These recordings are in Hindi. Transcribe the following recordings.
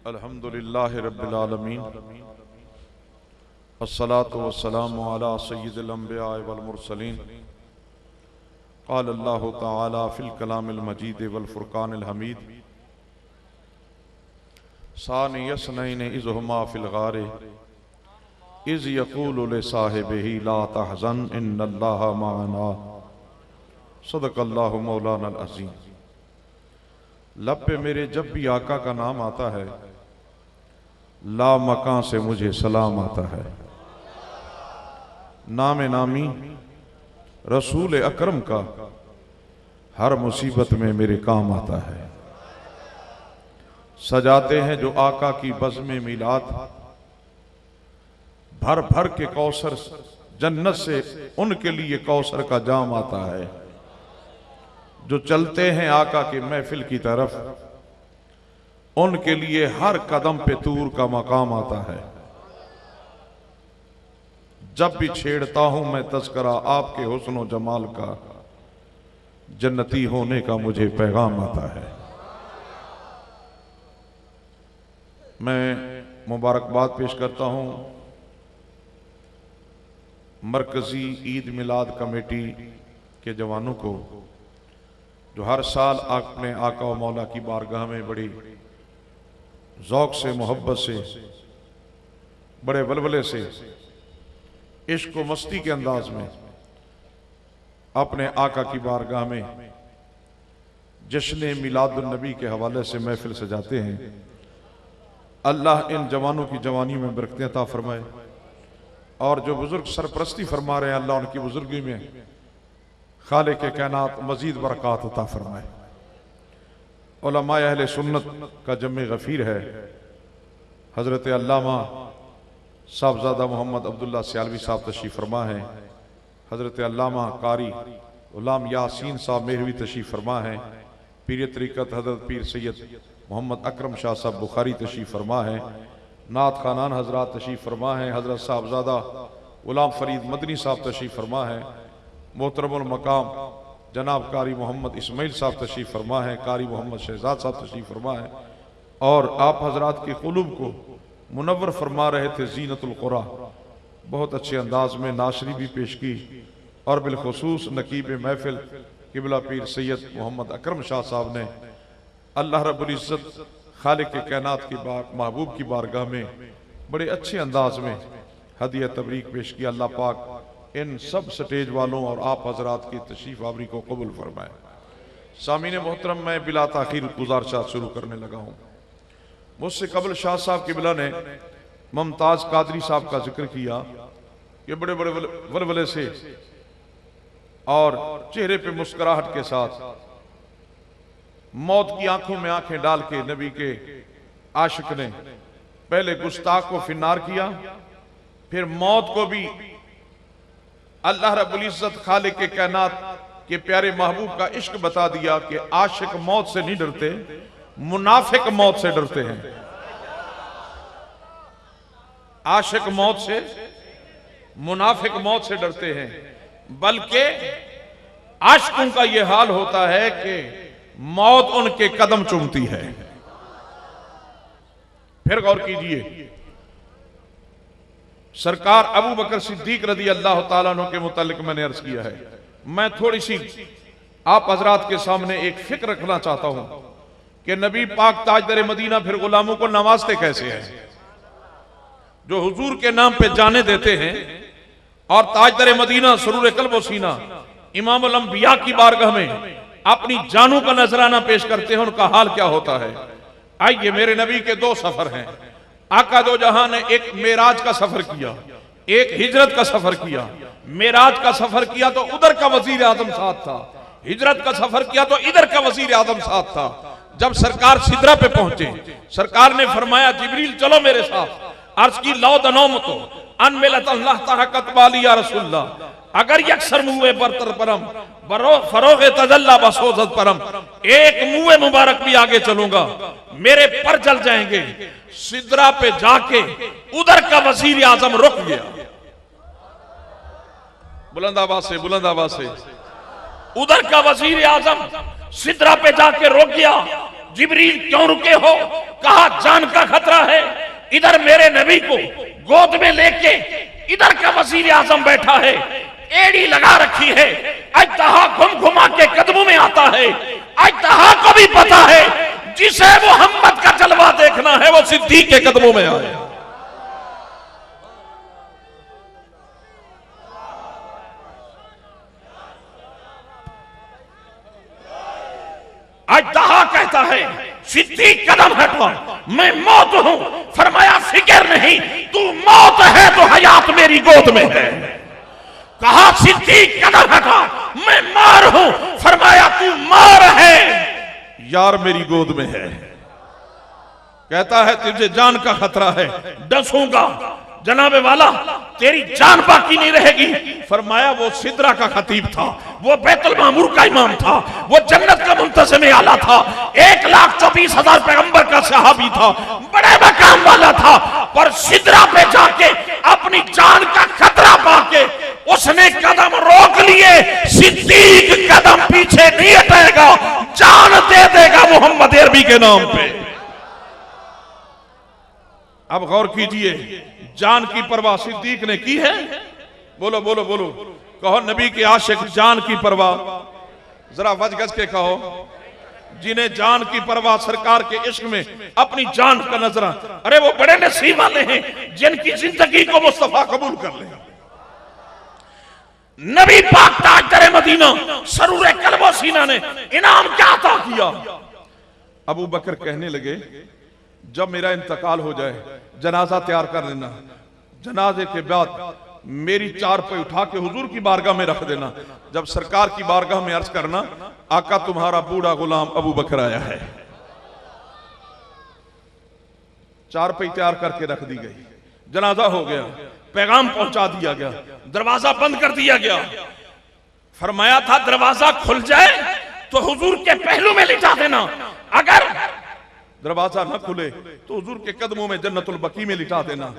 अल्हम्दुलिल्लाहि रब्बिल आलमीन अस्सलातु वस्सलामु अला सय्यिदिल अंबिया वल मुरसलीन क़ाल अल्लाहु तआला फ़िल कलामिल मजीद वल फ़ुरक़ानिल हमीद सानी यसनैन इज़ हुमा फ़िल गारि इज़ यक़ूलु लिसाहिबिही ला तहज़न इन्नल्लाहा मअना सदक़ल्लाहु मौलानल अज़ीम। लब पे मेरे जब भी आका का नाम आता है ला मकां से मुझे सलाम आता है। नाम नामी रसूल अकरम का हर मुसीबत में मेरे काम आता है। सजाते हैं जो आका की बज़्म मिलाद, भर भर के कौसर जन्नत से उनके लिए कौसर का जाम आता है। जो चलते हैं आका के महफिल की तरफ उनके लिए हर कदम पे तूर का मकाम आता है। जब भी छेड़ता हूं मैं तज़किरा आपके हुस्न जमाल का, जन्नती होने का मुझे पैगाम आता है। मैं मुबारकबाद पेश करता हूं मरकजी ईद मिलाद कमेटी के जवानों को, जो हर साल अपने आका व मौला की बारगाह में बड़ी ज़ौक़ से, मोहब्बत से, बड़े वलवले से, इश्क व मस्ती के अंदाज में अपने आका की बारगाह में जश्न मिलादुन नबी के हवाले से महफिल सजाते हैं। अल्लाह इन जवानों की जवानी में बरकतें अता फरमाए और जो बुजुर्ग सरपरस्ती फरमा रहे हैं अल्लाह उनकी बुजुर्गी में खालिक के कायनात मजीद बरक़ात अता फरमाए। उलमाए अहले सुन्नत का जम्मे गफ़ीर है हज़रत अल्लामा साहबज़ादा मोहम्मद अब्दुल्ला सियालवी साहब तशरीफ़ फरमा है। हज़रत अल्लामा कारी गुलाम यासीन साहब मेहरवी तशरीफ़ फरमा है। पीर तरीक़त हज़रत पीर सैयद मोहम्मद अकरम शाह साहब बुखारी तशरीफ़ फरमा है। नात खानान हज़रात तशरीफ़ फरमा है। हज़रत साहबज़ादा गुलाम फ़रीद मदनी साहब तशरीफ़ फरमा है। मोहतरमुल मकाम जनाब कारी मोहम्मद इस्माइल साहब तशरीफ़ फरमा है। कारी मोहम्मद शहजाद साहब तशरीफ़ फरमा है और आप हज़रात के क़ुलूब को मुनव्वर फरमा रहे थे। ज़ीनतुल क़ुरा बहुत अच्छे अंदाज में नाशरी भी पेश की और बिलखुसूस नकीब महफिल क़िबला पीर सैयद मोहम्मद अकरम शाह साहब ने अल्लाह रब्बुल इज़्ज़त खालिक के कायनात की महबूब की बारगाह में बड़े अच्छे अंदाज में हदिया तबरीक पेश किया। अल्लाह पाक इन सब स्टेज वालों और आप हजरात की तशरीफ आवरी को कबूल फरमाए। सामीन मोहतरम, मैं बिला ताखीर गुज़ारिशात शुरू करने लगा हूँ। मुझसे कबल शाह साहब किबला ने मुमताज़ कादरी साहब का जिक्र किया कि बड़े बड़े वलवले से और चेहरे पे मुस्कुराहट के साथ मौत की आंखों में आंखें डाल के नबी के आशिक ने पहले गुस्ताख को फिन्नार किया, फिर मौत को भी अल्लाह रब्बुल इज़्ज़त खालिक के कायनात के प्यारे महबूब का इश्क बता दिया कि आशिक मौत से नहीं डरते, मुनाफिक मौत से डरते हैं। आशिक मौत से, मुनाफिक मौत से डरते हैं, बल्कि आशिकों का यह हाल होता है कि मौत उनके कदम चूमती है। फिर गौर कीजिए, सरकार अबू बकर सिद्दीक रज़ी अल्लाह ताला अन्हु के मुतालिक मैंने अर्ज किया है। मैं थोड़ी सी आप हजरात के सामने एक फिक्र रखना चाहता हूं कि नबी पाक ताजदार मदीना फिर गुलामों को नवाजते कैसे हैं। जो हुजूर के नाम पे जाने देते हैं और ताजदार मदीना सरूर कल्ब व सीना इमामुल अंबिया की बारगाह में अपनी जानों का नजराना पेश करते हैं, उनका हाल क्या होता है। आइए, मेरे नबी के दो सफर हैं। आका दो जहां ने एक मेराज का सफर किया, एक हिजरत का सफर किया। मेराज का सफर किया तो उधर का वजीर आजम साथ था, हिजरत का सफर किया तो इधर का वजीर आजम साथ था। जब सरकार सिदरा पे पहुंचे, सरकार ने फरमाया जिब्रील चलो मेरे साथ। अर्ज की लौ दनौम तो अन मिलत अल्लाह तहकत वाली या रसूलल्लाह, अगर यक्सर मुँह बरतर परम फरोग तजल्ला बसोजत परम, एक मुँह मुबारक भी आगे चलूंगा मेरे पर जल जाएंगे। सिदरा पे जाके उधर का वजीर आजम रुक गया। बुलंद आवाज से, बुलंद आवाज से। उधर का वजीर आजम सिदरा पे जाके रुक गया। जिब्रील क्यों रुके हो? कहा जान का खतरा है। इधर मेरे नबी को गोद में लेके इधर का वजीर आजम बैठा है, एड़ी लगा रखी है, अजदहा घुम घुमा के कदमों में आता है। अजदहा को भी पता है जिसे मोहम्मद का जलवा देखना है वो सिद्दीक के कदमों में आए। अजदहा कहता है सिद्दीक कदम हटवा, मैं मौत हूं। फरमाया फिक्र नहीं, तू मौत है तो हयात मेरी गोद में है। कहा सिद्दीक कदम हटा, मैं मार हूं। फरमाया तू मार है, यार मेरी गोद में है। कहता है तुझे जान का खतरा है, डसूंगा। जनाबे वाला तेरी जान बाकी नहीं रहेगी। फरमाया वो सिदरा का खतीब था, वो बैतुल मामूर का इमाम था, वो जन्नत का मुंतज़िम आला था, 1,24,000 पैगंबर का सहाबी था, बड़े मकाम वाला था। पर सिदरा पे जाके अपनी जान का खतरा पाके उसने कदम रोक लिए। सिद्दीक कदम पीछे नहीं हटेगा, जान दे देगा मोहम्मद अरबी के नाम पे। अब गौर कीजिए, जान की परवाह सिद्दीक ने की है। बोलो बोलो बोलो, कहो नबी के आशिक जान की परवाह, जरा वज गज के कहो, जिन्हें जान की परवाह सरकार के इश्क में अपनी जान का नजरा। अरे वो बड़े नसीब वाले हैं जिनकी जिंदगी को मुस्तफा कबूल कर ले। नबी पाक ताजदारे मदीना सरूर कल्बो सीना ने इनाम क्या अता किया? अबू बकर कहने लगे जब मेरा इंतकाल हो जाए जनाजा तैयार कर लेना, जनाजे के बाद मेरी चार पे उठा के हुजूर की बारगाह में रख देना। जब सरकार की बारगाह में अर्ज करना आका तुम्हारा बूढ़ा गुलाम अबू बकर आया है। चार पे तैयार करके रख दी गई, जनाजा हो गया, पैगाम पहुंचा दिया गया, दरवाजा बंद कर दिया गया। फरमाया था दरवाजा खुल जाए तो हुजूर के पहलू में लिटा देना, अगर दरवाजा न खुले तो हुजूर के कदमों में जन्नतुल बकी में लिटा देना।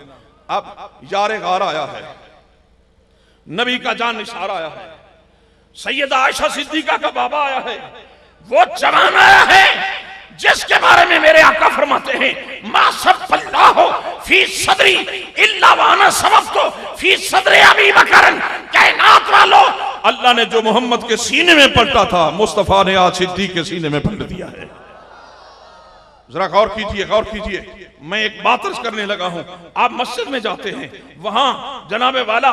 अब यारे गार आया है, नबी का जान निसार आया है, सैयदा आयशा सिद्दीका का बाबा आया है, वो जवान आया है जिसके बारे में मेरे आका फरमाते हैं मा सफ़ल्लाहु फी सदरी इल्ला वाना सबक़तु फी सदरी अबी बकर। कायनात वालों, अल्लाह ने जो मोहम्मद के सीने में पलटा था मुस्तफा ने आज सिद्दीक के सीने में पलट दिया है। जरा गौर कीजिए, गौर कीजिए। मैं एक बात अर्ज करने लगा हूं, आप मस्जिद में जाते हैं, वहां जनाबे वाला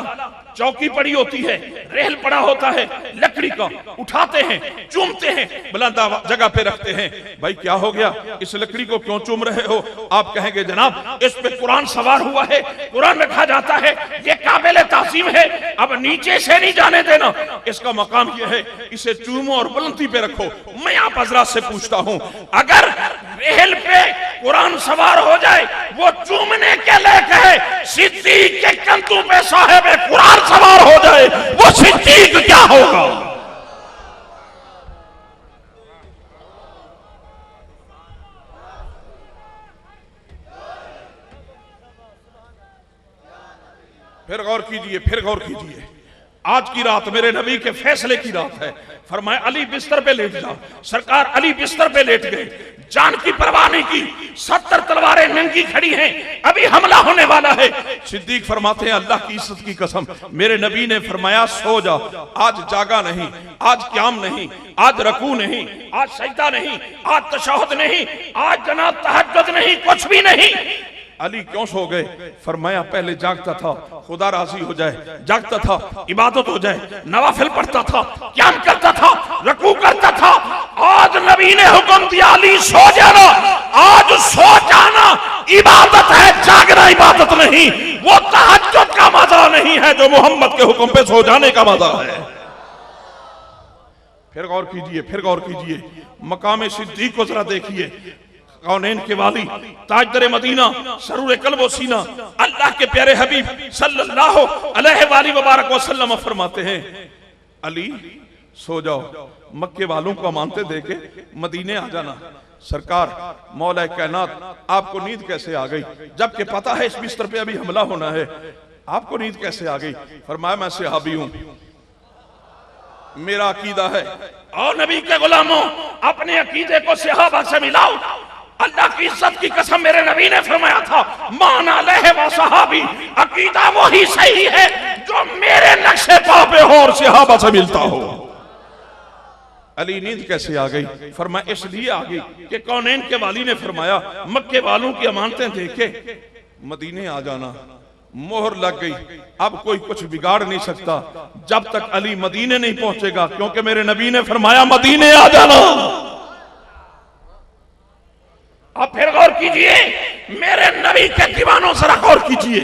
चौकी पड़ी होती है, रेल पड़ा होता है लकड़ी का, उठाते हैं, चूमते हैं, बुलंदा जगह पे रखते हैं। भाई क्या हो गया, इस लकड़ी को क्यों चूम रहे हो? आप कहेंगे जनाब इस पे कुरान सवार हुआ है, कुरान रखा जाता है, ये काबिल ताज़ीम है, अब नीचे से नहीं जाने देना। इसका मकाम यह है इसे चूमो और बुलंदी पे रखो। मैं आप हजरात से पूछता हूं, अगर रेल पे कुरान सवार हो जाए, वो चूमने के लायक है, सिद्दीक के कंधों पे साहिब कुरान सवार हो जाए, वो सिद्दीक क्या होगा? फिर गौर कीजिए, फिर गौर कीजिए। आज की रात मेरे नबी के फैसले की रात है। फरमाया अली बिस्तर पे लेट जाओ। सरकार अली बिस्तर पे लेट गए, जान की परवाह नहीं की, 70 तलवारें नंगी खड़ी हैं, अभी हमला होने वाला है। सिद्दीक फरमाते हैं अल्लाह की इज्जत की कसम, मेरे नबी ने फरमाया सो जा, आज जागा नहीं, आज क़याम नहीं, आज रकू नहीं, आज सजदा नहीं, आज तशहुद नहीं, आज जनाब तहज्जुद नहीं, कुछ भी नहीं। अली क्यों सो गए? फरमाया पहले जागता था खुदा राजी हो जाए, जागता था इबादत हो जाए, नवाफिल पढ़ता था, क़याम करता था, रकू करता था। आज नबी ने हुक्म दिया अली सो जाना, आज सो जाना इबादत है, जागना इबादत नहीं। वो तहज्जुद का मजा नहीं है जो मोहम्मद के हुक्म पे सो जाने का मजा है। फिर गौर कीजिए, फिर गौर कीजिए, मकाम सिद्दीक को जरा देखिए। कौनैन के वाली ताजदारे मदीना सरूर कल्बो सीना अल्लाह के प्यारे हबीब सल्लल्लाहु अलैहि वसल्लम फरमाते हैं अली सो जाओ, मक्के वालों को मानते देखे मदीने आ जाना। सरकार मौला कायनात आपको नींद कैसे आ गई, जबकि पता है इस बिस्तर पे अभी हमला होना है, आपको नींद कैसे आ गई? फरमाया मैं सहाबी हूं, मेरा अकीदा है। और नबी के गुलामों, अपने अकीदे को सहाबा से मिलाओ। अल्लाह की इज्जत की कसम, मेरे नबी ने फरमाया था, माना लहे व सहाबी, अकीदा वही सही है जो मेरे नक्शे पाँव पे हो और सहाबा से मिलता हो। अली नींद कैसे आ गई? फरमाया इसलिए आ गई कि कौनैन के वाली ने फरमाया मक्के वालों की अमानतें देखे मदीने आ जाना। मोहर लग गई, अब कोई कुछ बिगाड़ नहीं सकता जब तक अली मदीने नहीं पहुंचेगा, क्योंकि मेरे नबी ने फरमाया मदीने आ जाना। अब फिर गौर कीजिए, मेरे नबी के दीवानों से गौर कीजिए,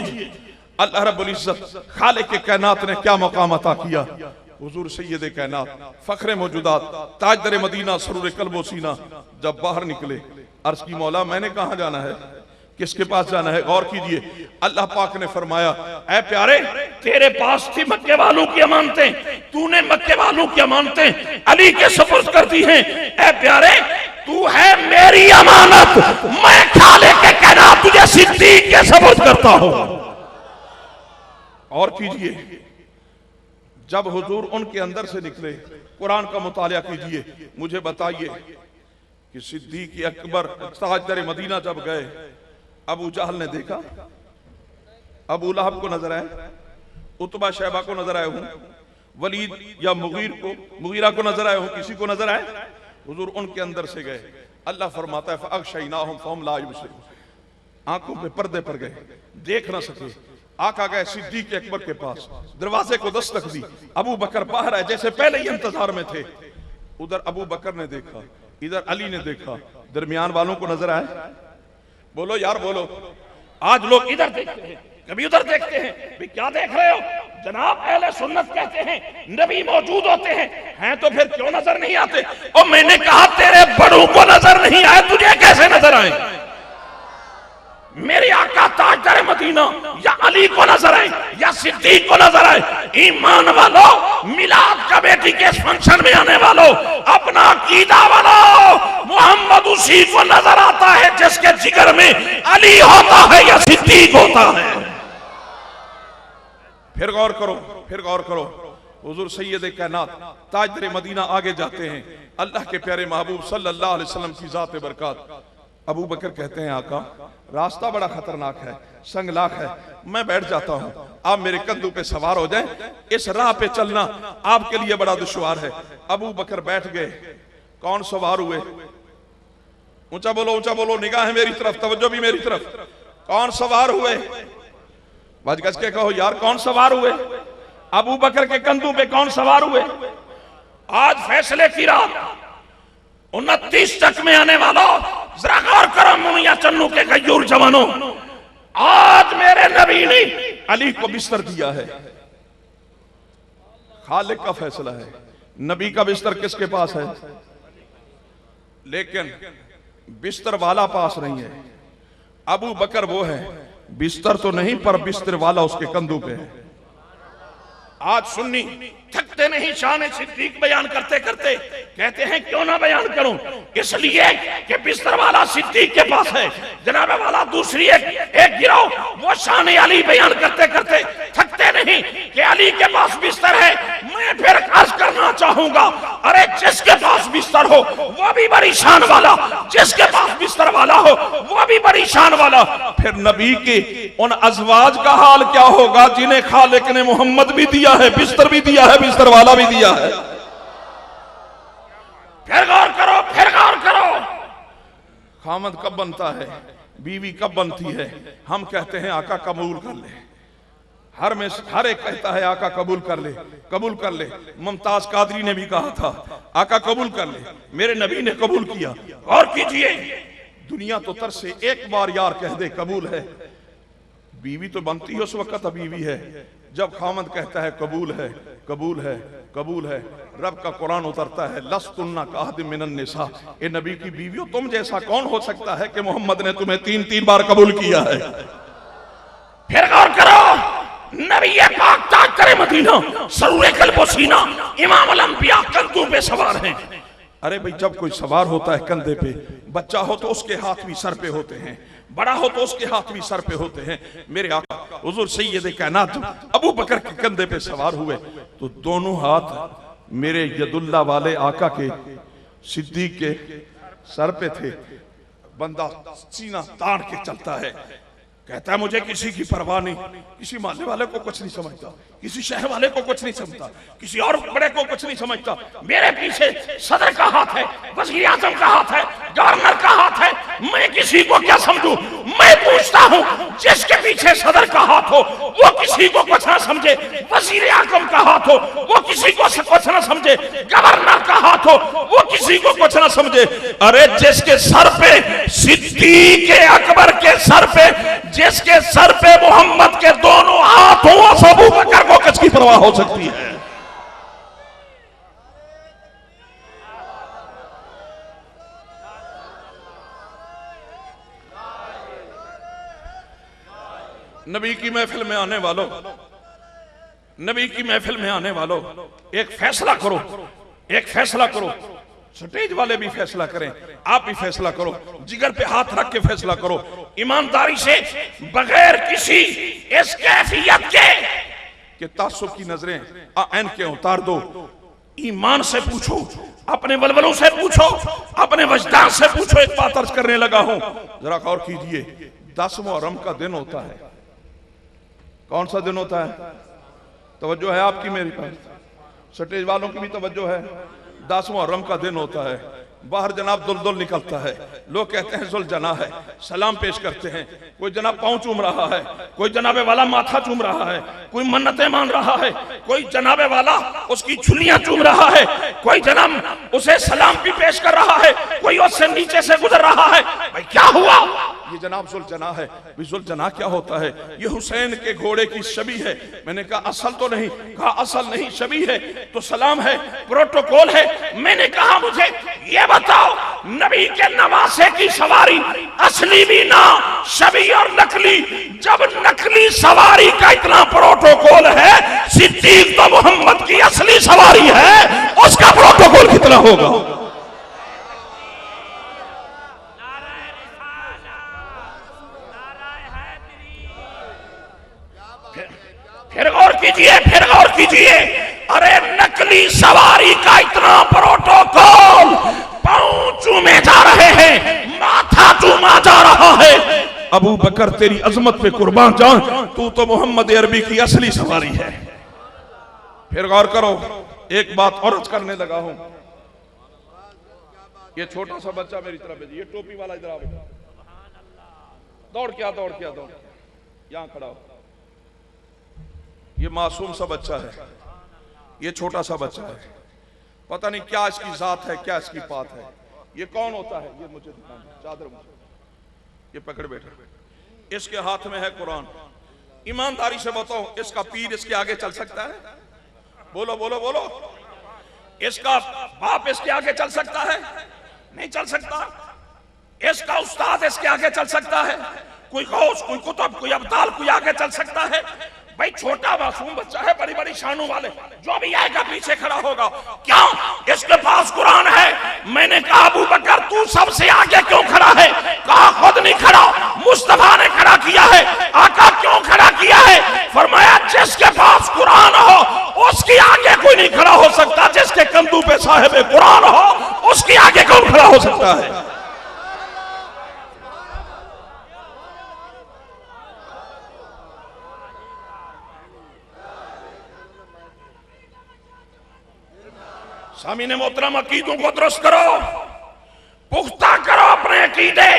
अल्लाह रब्बुल इज्जत खालिक के कायनात ने क्या मकाम अता किया। हुजूर सैयद कायनात फखरे मौजूदात ताजदर मदीना सरूर कल्बो सीना जब बाहर निकले, अर्ज की मौला मैंने कहां जाना है, किसके पास जाना है? गौर कीजिए, अल्लाह पाक ने फरमाया, ऐ प्यारे, तेरे पास थी मक्के वालों की अमानतें, तूने मक्के वालों की अमानतें अली के सुपुर्द कर दी हैं। ऐ प्यारे, तू है मेरी अमानत, मैं खालिक के कायनात तुझे सिद्दीक के सुपुर्द करता हूं। और कीजिए, जब हुजूर उनके अंदर से निकले, कुरान का मुतालिया कीजिए, मुझे बताइए कि सिद्दीक अकबर ताजदर मदीना जब गए, अबू जहल ने देखा, अबू लहब को नजर आए, उतबा शैबा को नजर आए हूं, वलीद या मुगीरा को नजर आए हूं, किसी को नजर आए? हुजूर उनके अंदर से गए। अल्लाह फरमाता है फअग़शयनाहुम फहुम ला युबसिरून, आंखों पे पर्दे पर गए, देख ना सके। आका गए सिद्दीक अकबर के पास, दरवाजे को दस्तक दी, अबू बकर बाहर आए, जैसे पहले ही इंतजार में थे। उधर अबू बकर ने देखा, इधर अली ने देखा, दरमियान वालों को नजर आए? बोलो यार बोलो। आज लोग इधर देखते हैं, कभी उधर देखते हैं, भी क्या देख रहे हो? जनाब अहले सुन्नत कहते हैं नबी मौजूद होते हैं तो फिर क्यों नजर नहीं आते? और मैंने कहा तेरे बड़ों को नजर नहीं आए, तुझे कैसे नजर आए? मेरे आका ताजदार मदीना या अली को नजर आए या सिद्दीक को नजर आए। ईमान वालों, मिलाद कमेटी के फंक्शन में आने वालों, अपना अकीदा वालों, मोहम्मद उसी को नजर आता है जिसके जिगर में अली होता है या सिद्दीक होता है। फिर गौर करो, फिर गौर करो। हुजूर सैयद कायनात ताजदार मदीना आगे जाते हैं, अल्लाह के प्यारे महबूब सल्लल्लाहु अलैहि वसल्लम की जात बरकत। अबू बकर कहते हैं आका रास्ता बड़ा खतरनाक है, संगलाख है, मैं बैठ जाता हूं, आप मेरे कंधों पे सवार हो जाएं, इस राह पे चलना आपके लिए बड़ा दुश्वार है। अबू बकर बैठ गए, कौन सवार हुए? ऊंचा बोलो, ऊंचा बोलो, निगाह मेरी तरफ, तवज्जो भी मेरी तरफ। कौन सवार हुए? बज गज के कहो यार, कौन सवार हुए? अबू बकर के कंधों पे कौन सवार हुए? आज फैसले की रात 29 तक में आने वालों, जरा गौर करो मुनिया चन्नू के गयूर जवानों, आज मेरे नबी ने अली को बिस्तर दिया है। खालिक का फैसला है, नबी का बिस्तर किसके पास है? लेकिन बिस्तर वाला पास नहीं है। अबू बकर वो है, बिस्तर तो नहीं पर बिस्तर वाला उसके कंधों पे है। आज सुन्नी थकते नहीं शान सिद्दीक बयान करते करते, कहते हैं क्यों ना बयान करूं, इसलिए कि बिस्तर वाला सिद्दीक के पास है, जनाब वाला दूसरी एक गिरोह वो शान अली बयान करते करते थकते नहीं कि अली के पास बिस्तर है। मैं फिर अर्ज करना चाहूंगा, अरे जिसके पास बिस्तर हो वो भी बड़ी शान वाला, जिसके पास बिस्तर वाला हो वो भी बड़ी शान वाला। फिर नबी के उन अज़वाज का हाल क्या होगा जिन्हें खालिक ने मोहम्मद भी दिया है, बिस्तर भी दिया है, बिस्तर वाला भी दिया है। फिर गौर करो, फिर गौर करो। खामद कब बनता है, बीवी कब बनती है? हम कहते हैं आका कबूल कर ले, हर एक कहता है आका कबूल कर ले, कबूल कर ले। मुमताज कादरी ने भी कहा था आका कबूल कर ले, मेरे नबी ने कबूल किया। और कीजिए, दुनिया तो तरसे एक बार यार कह दे कबूल है। बीवी तो बनती है उस वक्त बीवी है जब खामद कहता है कबूल है, कबूल है, कबूल है। रब का कुरान उतरता है लस्तुन्ना काहद मिनन निसा, ए नबी की बीवियों तुम जैसा कौन हो सकता है कि मोहम्मद ने तुम्हें 3-3 बार कबूल किया है। फिर गौर करो, नबी पाक ताजदार मदीना सरूर कल्बो सीना इमाम अल अंबिया कंधों पे सवार हैं। अरे भाई जब कोई सवार होता है कंधे पे, बच्चा हो तो उसके हाथ भी सर पे होते हैं, बड़ा हो तो उसके हाथ भी सर पे होते हैं। मेरे आका हुजूर सैयद कायनात अबू बकर के कंधे पे सवार हुए तो दोनों हाथ मेरे यदुल्ला वाले आका के सिद्दीक के सर पे थे। बंदा सीना तान के चलता है, कहता है मुझे किसी की परवाह नहीं, किसी मोहल्ले वाले को कुछ नहीं समझता, किसी शहर वाले को कुछ नहीं समझता, किसी और बड़े को कुछ नहीं समझता। मेरे पीछे सदर का हाथ है, वज़ीर आज़म का हाथ है, गवर्नर का हाथ है, मैं किसी को क्या समझूं? मैं पूछता हूं, जिसके पीछे सदर का हाथ हो वो किसी को कुछ ना समझे, वज़ीर आज़म का हाथ हो वो किसी को कुछ ना समझे, गवर्नर का हाथ हो वो किसी को कुछ ना समझे। अरे जिसके सर पे सिद्दीक अकबर के सर पे, जिसके सर पे मोहम्मद के दोनों हाथ हो, अबू बकर को किसकी परवाह हो सकती है? नबी की महफिल में आने वालों, नबी की महफिल में आने वालों, एक फैसला करो, एक फैसला करो। स्टेज वाले भी फैसला करें, आप भी फैसला करो, जिगर पे हाथ रख के फैसला करो, ईमानदारी से, बगैर किसी इस कैफियत के तासुब की नजरें ऐन के उतार दो। ईमान से पूछो, अपने वलवलों से पूछो, अपने वजदान से पूछो। एक बात अर्ज करने लगा हूं, जरा गौर कीजिए। 10 मुहर्रम का दिन होता है। कौन सा दिन होता है? तवज्जो है आपकी मेरी पास? स्टेज वालों की भी तवज्जो है। 10 मुहर्रम का दिन होता है। बाहर जनाब दुलदुल निकलता है, लोग कहते हैं जुलजना है, सलाम पेश करते हैं। कोई जनाब पांव चूम रहा है, कोई जनाबे वाला माथा चूम रहा है, कोई मन्नतें मान रहा है, कोई जनाबे वाला उसकी झुलियां चूम रहा है, कोई जनाब उसे सलाम भी पेश कर रहा है, कोई उससे नीचे से गुजर रहा है। भाई क्या हुआ? ये जनाब जुलजना है। जुलजना क्या होता है? ये हुसैन के घोड़े की शबी है। मैंने कहा असल तो नहीं, कहा असल नहीं, शबी है तो सलाम है, प्रोटोकॉल है। मैंने कहा मुझे ये बताओ, नबी के नवासे की सवारी असली भी ना, शबी और नकली। जब नकली सवारी का इतना प्रोटोकॉल है, सिद्दीक तो मोहम्मद की असली सवारी है, उसका प्रोटोकॉल कितना होगा? फिर गौर कीजिए, फिर गौर कीजिए। अरे नकली सवारी का इतना प्रोटोकॉल, पांव चूमे जा रहे हैं, माथा चूमा जा रहा है। अबू बकर तेरी अजमत पे कुर्बान जान, तू तो मोहम्मद अरबी की असली सवारी है। फिर गौर करो, एक बात और अर्ज करने लगा हूं। ये छोटा सा बच्चा मेरी तरफ है, ये टोपी वाला इधर आओ, दौड़ क्या दौड़ क्या दौड़, यहां खड़ा हो। ये मासूम सा बच्चा है, ये छोटा सा बच्चा है, पता नहीं क्या इसकी जात है, क्या इसकी बात है। ये कौन होता है? ये मुझे चादर मुझे, ये पकड़ बैठा, इसके हाथ में है कुरान। ईमानदारी से बताओ, इसका पीर इसके आगे चल सकता है? बोलो बोलो बोलो। इसका बाप इसके आगे चल सकता है? नहीं चल सकता। इसका उस्ताद इसके आगे चल सकता है? कोई गौस, कोई कुतुब, कोई अब्दाल, कोई आगे चल सकता है? भाई छोटा मासूम बच्चा है, बड़ी बड़ी शानों वाले, जो भी आएगा पीछे खड़ा होगा। क्यों? इसके पास कुरान है। मैंने कहा अबू बकर तू सबसे आगे क्यों खड़ा है? कहा खुद नहीं खड़ा, मुस्तफा ने खड़ा किया है। आका क्यों खड़ा किया है? फरमाया जिसके पास कुरान हो उसके आगे कोई नहीं खड़ा हो सकता, जिसके कंधों पे साहिब कुरान हो उसके आगे कौन खड़ा हो सकता है? सामीने मोहतरम, अकीदों को दुरुस्त करो, पुख्ता करो अपने अकीदे,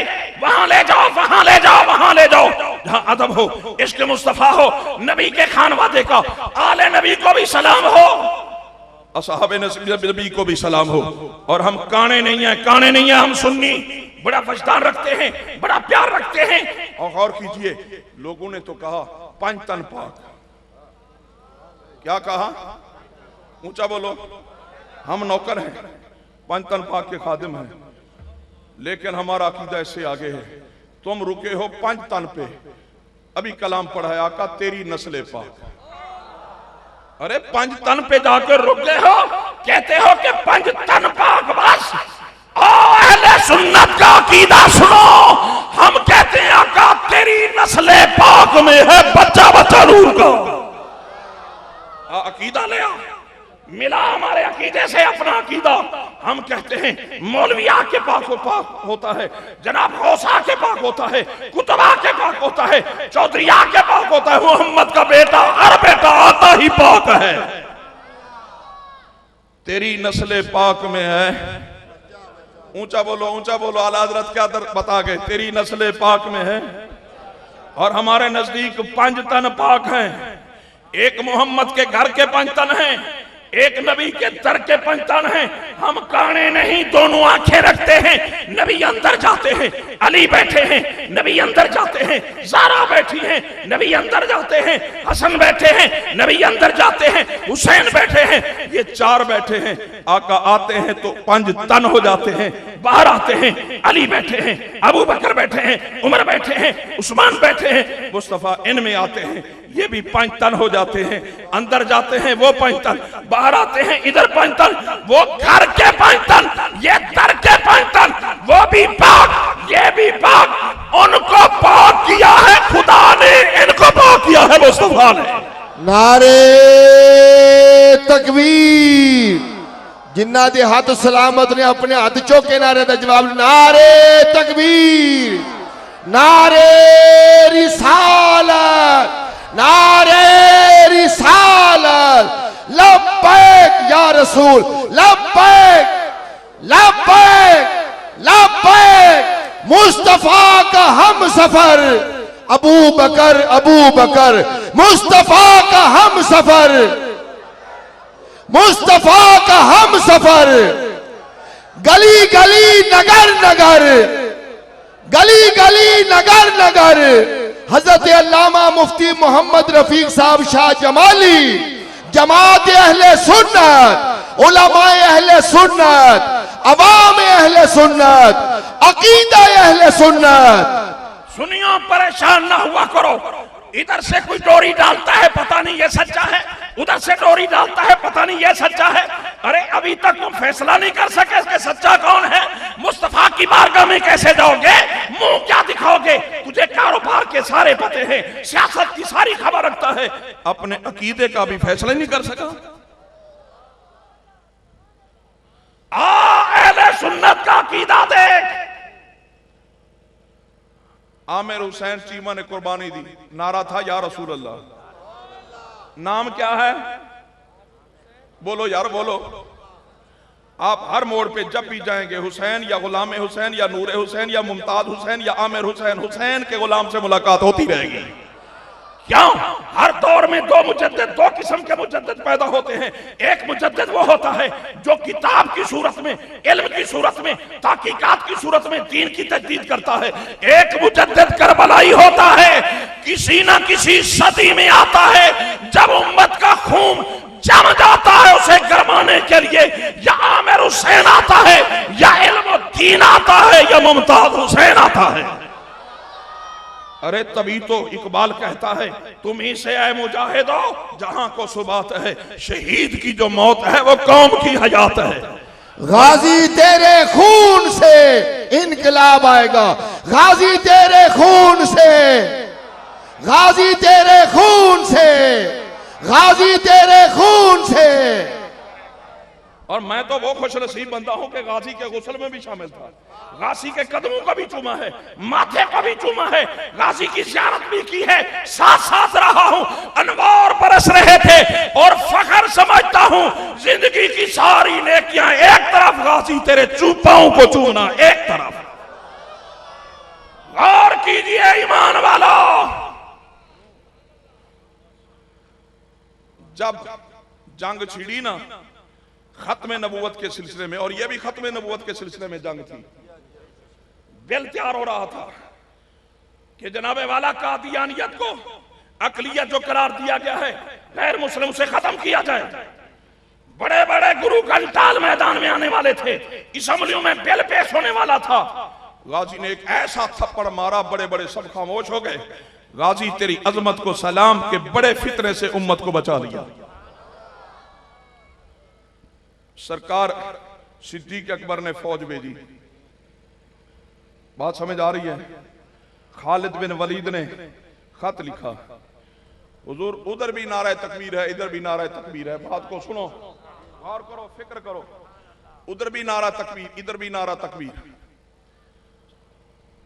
वहां ले जाओ, वहां ले जाओ, वहां ले जाओ जहां अदब हो, इश्क मुस्तफा हो, नबी के खानवादे का, आले नबी को भी सलाम हो, असहाबे नबी को भी सलाम हो। और हम काने नहीं है, काने नहीं है, हम सुन्नी, बड़ा वजदान रखते हैं, बड़ा प्यार रखते हैं। और गौर कीजिए, लोगों ने तो कहा पंज तन पाक। क्या कहा? ऊंचा बोलो। हम नौकर हैं, पंज तन पाक के खादिम हैं, लेकिन हमारा अकीदा इससे आगे है। तुम रुके हो पंज तन पे, अभी कलाम पढ़ा है आका तेरी नस्ले पाक। अरे पंज तन पे जाकर रुक गए हो, कहते हो कि पंज तन पाक बस। ओ अहले सुन्नत का अकीदा सुनो, हम कहते हैं आका तेरी नस्ले पाक में है बच्चा बच्चा नूर का। अकीदा ले आओ, मिला हमारे अकीदे से अपना अकीदा। हम कहते हैं मौलविया के पाक होता है, जनाब गौसा के पाक होता है, कुतबा के पाक होता है, चौधरिया के पाक होता है। मोहम्मद का बेटा हर बेटा आता ही पाक है। तेरी नस्ल पाक में है, ऊंचा बोलो आला हज़रत क्या बता गए, तेरी नस्ल पाक में है। और हमारे नजदीक 5 तन पाक हैं। एक मोहम्मद के घर के 5 तन हैं, एक नबी के दर के 5 तन हैं। हम काने नहीं, दोनों आंखें रखते हैं। नबी अंदर जाते हैं, अली बैठे हैं, नबी अंदर जाते हैं। ज़ारा बैठी हैं, नबी अंदर जाते हैं। हसन बैठे हैं, नबी अंदर जाते हैं। हुसैन बैठे हैं, ये 4 बैठे हैं। आका आते हैं तो 5 तन हो जाते हैं, बाहर आते हैं। अली बैठे हैं, अबू बकर बैठे हैं, उमर बैठे हैं, उस्मान बैठे हैं, मुस्तफा इनमें आते हैं, ये भी 5 तन हो जाते हैं। अंदर जाते हैं वो 5 तन, बाहर आते हैं इधर 5 तन, वो घर के 5 तन, ये दर के 5 तन, वो भी पाक, ये भी पाक। उनको पाक किया है खुदा ने, इनको पाक किया है मुस्तफा ने। नारे तकबीर। जिन्ना दे हाथ सलामत ने अपने हाथ चौके नारे का जवाब। नारे तकबीर, नारे रिसालत, नारे रिसालत। लब्बैक या रसूल, लब्बैक लब्बैक लब्बैक। मुस्तफा का हम सफर, अबू बकर मुस्तफा का हम सफर, मुस्तफा का हम सफर। गली गली नगर नगर, गली गली नगर नगर। हजरत अल्लामा मुफ्ती मोहम्मद रफीक साहब शाह जमाली, जमात अहले सुन्नत, उलमाए अहले सुन्नत, अवाम अहले सुन्नत, अकीदा अहले सुन्नत। सुनियो, परेशान ना हुआ करो। इधर से कोई डोरी डालता है, पता नहीं ये सच्चा है, उधर से डोरी डालता है, पता नहीं ये सच्चा है। अरे अभी तक तुम फैसला नहीं कर सके कि सच्चा कौन है। मुस्तफा की बारगाह में कैसे जाओगे, मुंह क्या दिखाओगे। तुझे कारोबार के सारे पते हैं, सियासत की सारी खबर रखता है, अपने अकीदे का भी फैसला नहीं कर सका। अहले सुन्नत का अकीदा देख। आमिर हुसैन चीमा ने कुर्बानी दी, नारा था या रसूल अल्लाह। नाम क्या है, बोलो यार बोलो। आप हर मोड़ पे जब भी जाएंगे, हुसैन या गुलाम हुसैन या नूर हुसैन या मुमताज हुसैन या आमिर हुसैन, हुसैन के गुलाम से मुलाकात होती रहेगी। क्यों? हर दौर में 2 मुजद्दिद, 2 किस्म के मुजद्दिद पैदा होते हैं। एक मुजद्दिद वो होता है जो किताब की सूरत में, इल्म की सूरत में, तहकीकात की सूरत में दीन की तजदीद करता है। एक मुजद्दिद करबलाई होता है, किसी ना किसी सदी में आता है जब उम्मत का खून जम जाता है उसे गरमाने के लिए। या आमिर हुसैन आता है, या इल्म दीन आता है, या मुमताज हुसैन आता है। अरे तभी तो इकबाल कहता है, तुम ही से आए मुजाहिदो जहां को सुबात है। शहीद की जो मौत है वो कौम की हयात है। गाजी तेरे खून से इनकलाब आएगा, गाजी तेरे खून से, गाजी तेरे खून से, गाजी तेरे खून से। और मैं तो वो खुश नसीब बंदा हूं कि गाजी के गुस्ल में भी शामिल था। गाजी के कदमों को भी चूमा है, माथे को भी चूमा है, गाजी की ज़ियारत भी की है, साथ साथ रहा हूं। अनवार बरस रहे थे और फख्र समझता हूं जिंदगी की सारी नेकियां एक तरफ, गाजी तेरे चूपाओं को चूमना एक तरफ। गौर कीजिए ईमान वाला, जब जंग छिड़ी ना खत्म नबूवत के सिलसिले में, और यह भी खत्म नबूवत के सिलसिले में जंग थी, बिल तैयार हो रहा था कि जनाबे वाला कादियानियत को अकलियत जो करार दिया गया है गैर मुस्लिम से खत्म किया जाए। बड़े बड़े गुरु घंटाल मैदान में आने वाले थे, असम्बलियों में बिल पेश होने वाला था। गाजी ने एक ऐसा थप्पड़ मारा, बड़े बड़े सब खामोश हो गए। गाजी तेरी अजमत को सलाम के बड़े फितने से उम्मत को बचा लिया। सरकार सिद्दीक अकबर ने फौज भेजी। बात समझ आ रही है? खालिद बिन वलीद ने खत लिखा, हुजूर उधर भी नारा तकबीर है, इधर भी नारा तकबीर है, बात को सुनो। गौर करो, फिक्र करो। उधर भी नारा तकबीर, इधर भी नारा तकबीर।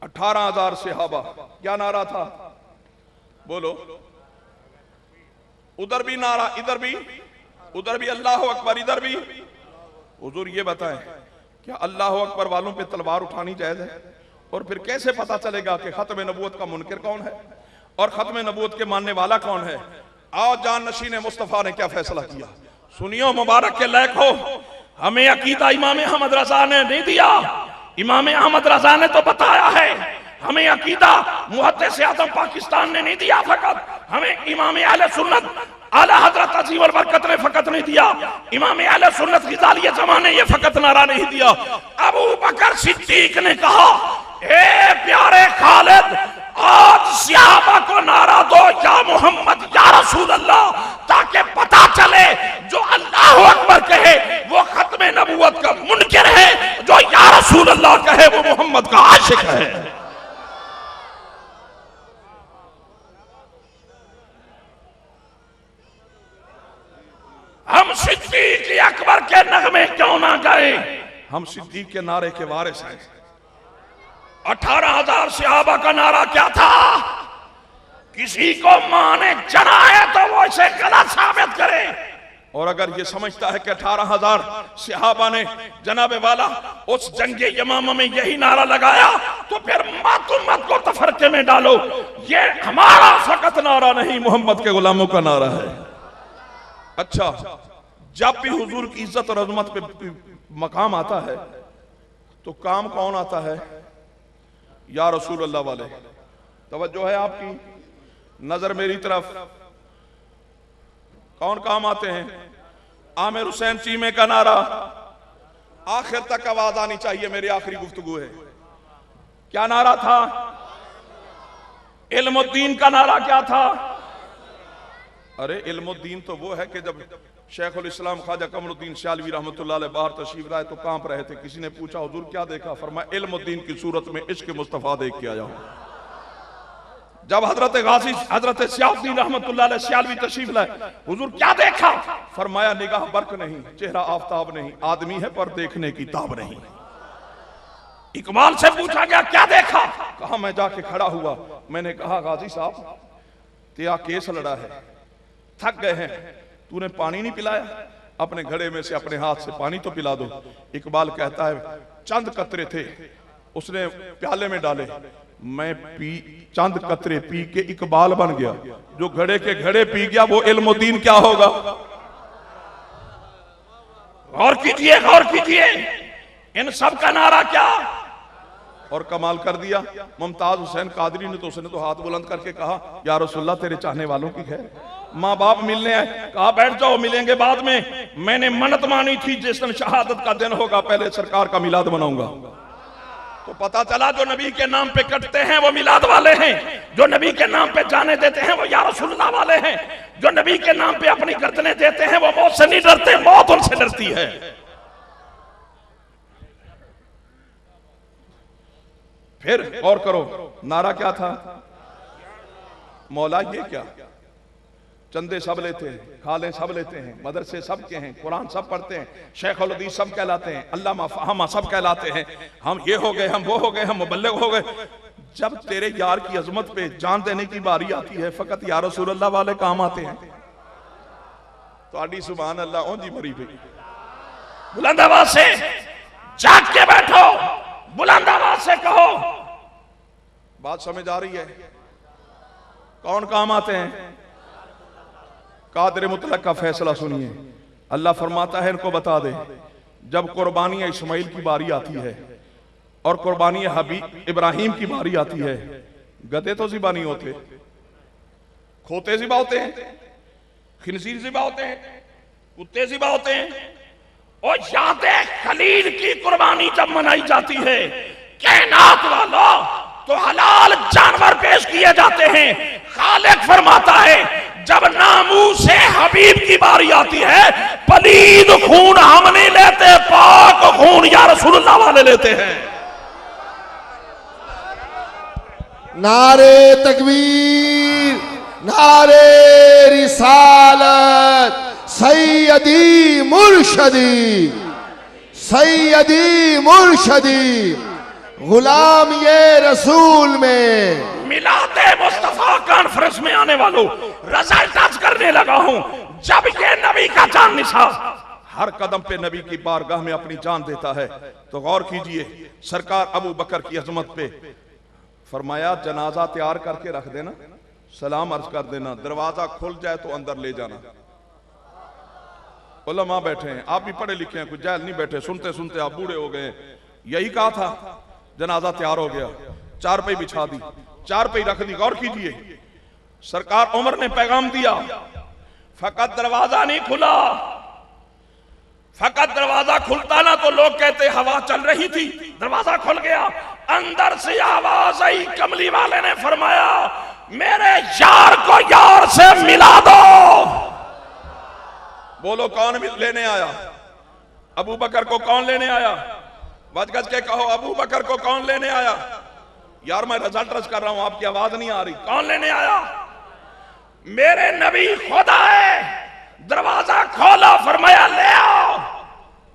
18,000 सहाबा, क्या नारा था बोलो? उधर भी नारा, इधर भी, उधर भी अल्लाह अकबर, इधर भी। हुजूर ये बताएं, क्या अल्लाह अकबर वालों पे तलवार उठानी जायज है? और फिर कैसे पता चलेगा कि खत्म नबूवत का मुनकिर कौन है और खत्म नबूवत के मानने वाला कौन है? आओ जान नशीन मुस्तफा ने क्या फैसला किया, सुनियो, मुबारक के लायक हो। हमें अकीदा इमाम अहमद रजा ने नहीं दिया, इमाम अहमद रजा ने तो बताया है। हमें अकीदा मुहद्दिस आज़म पाकिस्तान ने नहीं दिया, फकत हमें इमाम अहले सुन्नत आला हजरत अजीम और बरकत ने फकत नहीं दिया। इमाम अहले सुन्नत ग़ज़ाली ज़माने ये फकत नारा नहीं दिया। अबू बकर सिद्दीक ने कहा, ए प्यारे खालिद, आज सहाबा को नारा दो, या मोहम्मद या रसूल अल्लाह, ताकि पता चले जो अल्लाह अकबर कहे वो खत्म नबूवत का मुनकिर है, जो या रसूल अल्लाह कहे वो मोहम्मद का आशिक है। हम सिद्दीक अकबर के नगमे क्यों ना गए? हम सिद्दीक के नारे के वारिस हैं। 18,000 सहाबा का नारा क्या था? किसी को माने जना है तो वो इसे गलत साबित करे। और अगर ये समझता है कि 18,000 सहाबा ने जनाबे वाला उस जंगे यमामा में यही नारा लगाया, तो फिर मत उम्मत को तफरके में डालो। ये हमारा फकत नारा नहीं, मोहम्मद के गुलामों का नारा है। अच्छा, जब भी हुजूर की इज्जत और अजमत पे मकाम आता है तो काम कौन आता है? या रसूल अल्लाह वाले। तवज्जो है आपकी, नजर मेरी तरफ। कौन काम आते हैं? आमिर हुसैन चीमे का नारा आखिर तक आवाज आनी चाहिए, मेरी आखिरी गुफ्तगू है। क्या नारा था? इल्मुद्दीन का नारा क्या था? अरे इल्मुद्दीन तो वो है कि जब शेखुल इस्लाम ख्वाजा कमरुद्दीन सियालवी रहमतुल्लाह अलैह बाहर तशरीफ लाए तो कांप रहे थे। किसी ने पूछा, हुजूर क्या देखा? फरमाया, इल्मुद्दीन की सूरत में इश्क मुस्तफा देख के आया हूं। जब हजरत गाजी हजरत सियालुद्दीन रहमतुल्लाह अलैह सियालवी तशरीफ लाए, हुजूर क्या देखा? फरमाया, निगाह बर्क नहीं, चेहरा आफताब नहीं, आदमी है पर देखने की ताब नहीं। इकबाल से पूछा गया, क्या देखा? कहा, मैं जाके खड़ा हुआ, मैंने कहा, गाजी साहब तेरा केस लड़ा है, थक गए हैं, तूने पानी नहीं पिलाया, अपने घड़े में से अपने हाथ से पानी तो पिला दो। इकबाल कहता है, चंद कतरे थे, उसने प्याले में डाले, मैं पी, चंद कतरे पी के इकबाल बन गया। जो घड़े के घड़े पी गया वो इल्मुद्दीन क्या होगा? गौर कीजिए, गौर कीजिए, इन सब का नारा क्या? और कमाल कर दिया, मुमताज हुसैन कादरी ने तो उसने तो हाथ बुलंद करके कहा, या रसूलल्लाह तेरे चाहने वालों की खैर। माँ बाप मिलने आए, कहा बैठ जाओ, मिलेंगे बाद में। मैंने मन्नत मानी थी जिस दिन शहादत का दिन होगा पहले सरकार का मिलाद मनाऊंगा। तो पता चला जो नबी के नाम पे कटते हैं वो मिलाद वाले हैं, जो नबी के नाम पे जाने देते हैं वो या रसूलल्लाह वाले हैं, जो नबी के नाम पे अपनी गर्दनें देते हैं वो मौत से नहीं डरते, मौत उनसे डरती है। फिर और करो, नारा क्या था? मौला ये क्या? चंदे सब लेते हैं, खाले सब लेते हैं, मदरसे सब के हैं, कुरान सब पढ़ते हैं, शेखुल हदीस सब कहलाते हैं, अल्लामा फहमा सब कहलाते हैं, हम ये हो गए, हम वो हो गए, हम मुबल्लिग हो गए। जब तेरे यार की अजमत पे जान देने की बारी आती है, फकत या रसूलल्लाह वाले काम आते हैं। तो आडी सुभान अल्लाह ओंजी भरी पे बुलंद आवाज से जाग के बैठो, बुलंद आवाज से कहो। बात समझ आ रही है? कौन काम आते हैं? कादिर मुतलक का फैसला सुनिए। अल्लाह फरमाता है, इनको बता दे, जब कुर्बानी इस्माइल की बारी आती है और कुर्बानी हबीब इब्राहिम की बारी आती है, गधे तो ज़िबा नहीं होते, खोते ज़िबा होते हैं, खिंजीर ज़िबा होते हैं, कुत्ते ज़िबा होते हैं। और याद खलील की कुर्बानी जब मनाई जाती है कायनात वाला, तो हलाल जानवर पेश किए जाते हैं। खालिक फरमाता है, जब नामूसे हबीब की बारी आती है, पलीद खून हम नहीं लेते, पाक खून या रसूलुल्लाह वाले लेते हैं। नारे तकबीर, नारे रिसालत, सैयदी मुर्शदी, सैयदी मुर्शदी, गुलाम ये रसूल में। मिलादे मुस्तफा कॉन्फ्रेंस में आने वालों, रिजल्ट आज करने लगा हूं। जब ये नबी का जान निशा हर कदम पे नबी की बारगाह में अपनी जान देता है, तो गौर कीजिए, सरकार अबू बकर की अजमत पे फरमाया जनाजा तैयार करके रख देना, सलाम अर्ज कर देना, दरवाजा खुल जाए तो अंदर ले जाना। उलमा बैठे हैं, आप भी पढ़े लिखे हैं, कुछ जाहिल नहीं बैठे, सुनते सुनते आप बूढ़े हो गए। यही कहा था, जनाजा तैयार हो गया, चारपाई बिछा दी, चारपाई रख दी। गौर कीजिए, सरकार उमर ने पैगाम दिया, फकत दरवाजा नहीं खुला, फकत दरवाजा खुलता ना तो लोग कहते हवा चल रही थी, दरवाजा खुल गया, अंदर से आवाज आई, कमली वाले ने फरमाया मेरे यार को यार से मिला दो। बोलो कौन लेने आया? अबू बकर को कौन लेने आया? गज के कहो, अबू बकर को कौन लेने आया? यार मैं रिजल्ट रच कर रहा हूं, आपकी आवाज नहीं आ रही। कौन लेने आया? मेरे नबी खुदा है। दरवाजा खोला, फरमाया ले आओ।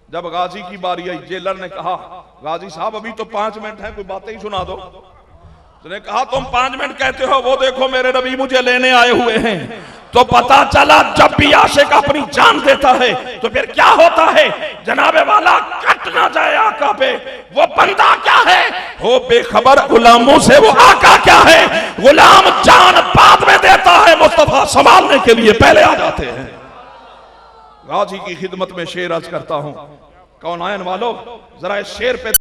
जब गाजी की बारी आई, जेलर ने कहा गाजी साहब अभी तो 5 मिनट है, कोई बातें ही सुना दो। उसने कहा तुम 5 मिनट कहते हो, वो देखो मेरे नबी मुझे लेने आए हुए हैं। तो पता चला जब भी आशिक अपनी जान देता है तो फिर क्या होता है, जनाबे वाला कट ना जाए आका पे। वो बंदा क्या है, वो बेखबर गुलामों से, वो आका क्या है, गुलाम जान बाद में देता है, मुस्तफा संभालने के लिए पहले आ जाते हैं। गाजी की खिदमत में शेर अर्ज करता हूं, कौन आयन वालों जरा इस शेर पे